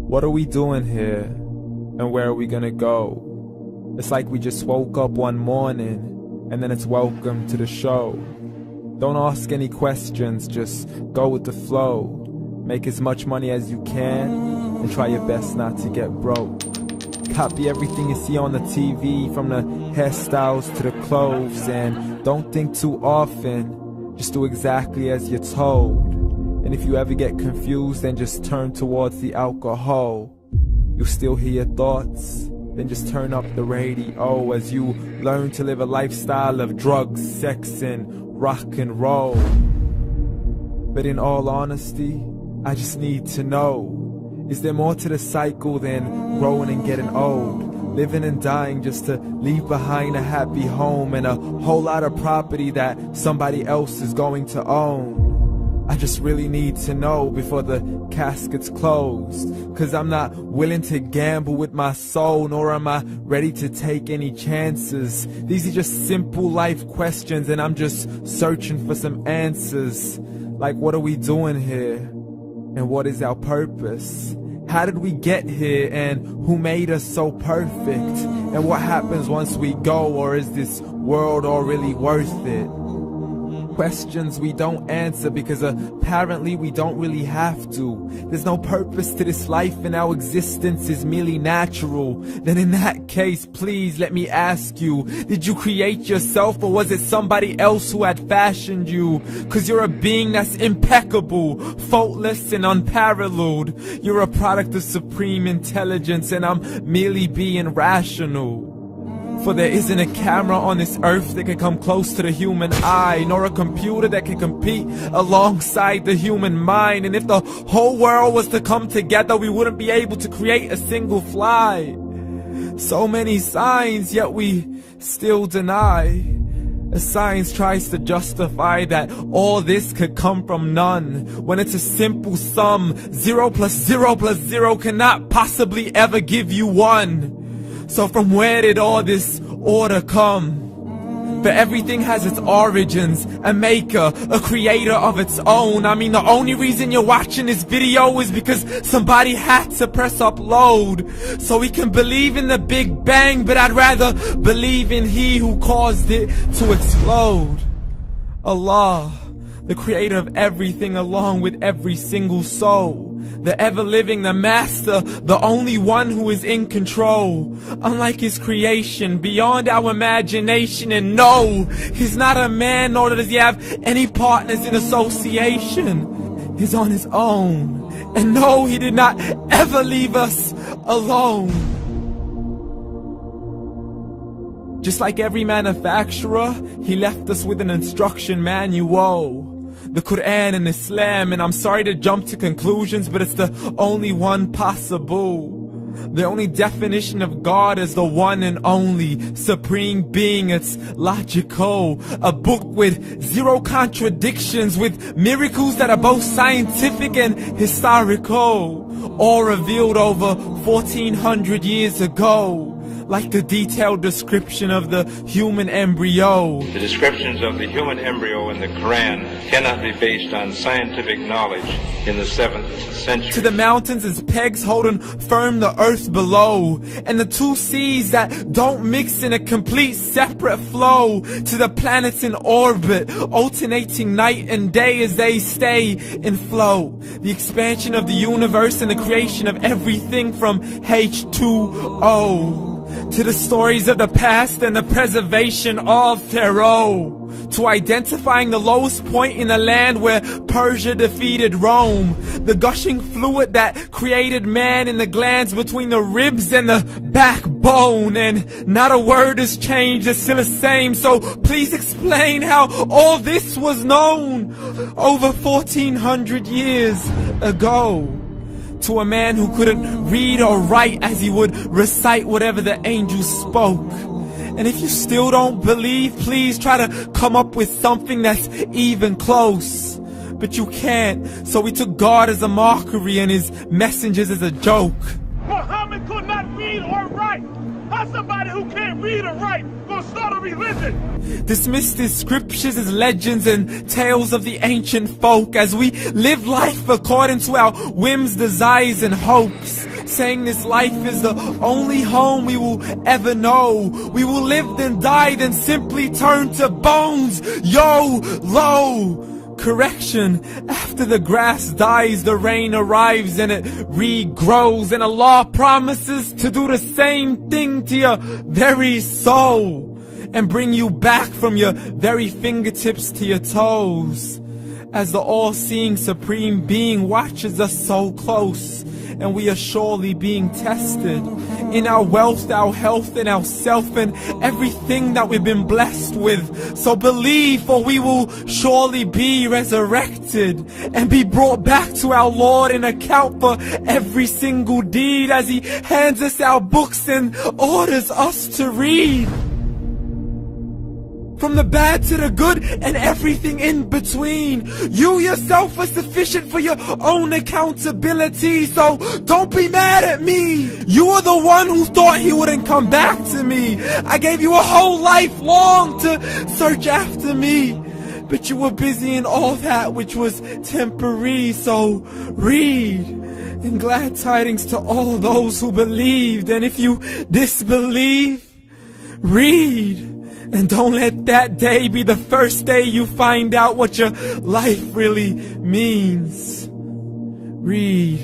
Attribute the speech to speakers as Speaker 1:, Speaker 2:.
Speaker 1: What are we doing here? And where are we gonna go? It's like we just woke up one morning, and then it's welcome to the show. Don't ask any questions, just go with the flow. Make as much money as you can, and try your best not to get broke. Copy everything you see on the TV, from the hairstyles to the clothes, and don't think too often, just do exactly as you're told. And if you ever get confused, then just turn towards the alcohol. You'll still hear your thoughts, then just turn up the radio as you learn to live a lifestyle of drugs, sex, and rock and roll. But in all honesty, I just need to know, is there more to the cycle than growing and getting old? Living and dying just to leave behind a happy home and a whole lot of property that somebody else is going to own. I just really need to know before the casket's closed, 'cause I'm not willing to gamble with my soul, nor am I ready to take any chances. These are just simple life questions, and I'm just searching for some answers. Like, what are we doing here? And what is our purpose? How did we get here, and who made us so perfect? And what happens once we go, or is this world all really worth it? Questions we don't answer because apparently we don't really have to. There's no purpose to this life and our existence is merely natural. Then in that case, please let me ask you, did you create yourself, or was it somebody else who had fashioned you? 'Cause you're a being that's impeccable, faultless and unparalleled. You're a product of supreme intelligence, and I'm merely being rational. For there isn't a camera on this earth that can come close to the human eye, nor a computer that can compete alongside the human mind. And if the whole world was to come together, we wouldn't be able to create a single fly. So many signs, yet we still deny. As science tries to justify that all this could come from none, when it's a simple sum. 0 plus 0 plus 0 cannot possibly ever give you 1. So from where did all this order come? For everything has its origins, a maker, a creator of its own. I mean, the only reason you're watching this video is because somebody had to press upload. So we can believe in the Big Bang, but I'd rather believe in He who caused it to explode. Allah, the creator of everything along with every single soul. The ever-living, the master, the only one who is in control. Unlike his creation, beyond our imagination. And no, he's not a man, nor does he have any partners in association. He's on his own. And no, he did not ever leave us alone. Just like every manufacturer, he left us with an instruction manual. The Quran and Islam, and I'm sorry to jump to conclusions, but it's the only one possible. The only definition of God is the one and only supreme being. It's logical, a book with 0 contradictions, with miracles that are both scientific and historical, all revealed over 1400 years ago. Like the detailed description of the human embryo.
Speaker 2: The descriptions of the human embryo in the Karena cannot be based on scientific knowledge in the 7th century.
Speaker 1: To the mountains as pegs holding firm the earth below, and the 2 seas that don't mix in a complete separate flow. To the planets in orbit, alternating night and day as they stay in flow. The expansion of the universe and the creation of everything from H2O. To the stories of the past and the preservation of Pharaoh. To identifying the lowest point in the land where Persia defeated Rome. The gushing fluid that created man in the glands between the ribs and the backbone. And not a word has changed, it's still the same. So please explain how all this was known over 1400 years ago. To a man who couldn't read or write, as he would recite whatever the angels spoke. And if you still don't believe, please try to come up with something that's even close. But you can't, so we took God as a mockery and his messengers as a joke.
Speaker 3: Muhammad could not read or write. How's somebody who can't read or write gonna start a religion?
Speaker 1: Dismissed his scriptures as legends and tales of the ancient folk, as we live life according to our whims, desires, and hopes. saying this life is the only home we will ever know. We will live then die, then simply turn to bones. YOLO! Correction, after the grass dies, the rain arrives and it regrows, and Allah promises to do the same thing to your very soul and bring you back from your very fingertips to your toes, as the all-seeing supreme being watches us so close, and we are surely being tested in our wealth, our health, and our self, and everything that we've been blessed with. So believe, for we will surely be resurrected and be brought back to our Lord and account for every single deed, as He hands us our books and orders us to read. From the bad to the good and everything in between. You yourself are sufficient for your own accountability, so don't be mad at me. You are the one who thought He wouldn't come back to me. I gave you a whole life long to search after me, but you were busy in all that which was temporary. So read, and glad tidings to all those who believed. And if you disbelieve, read. And don't let that day be the first day you find out what your life really means. Read.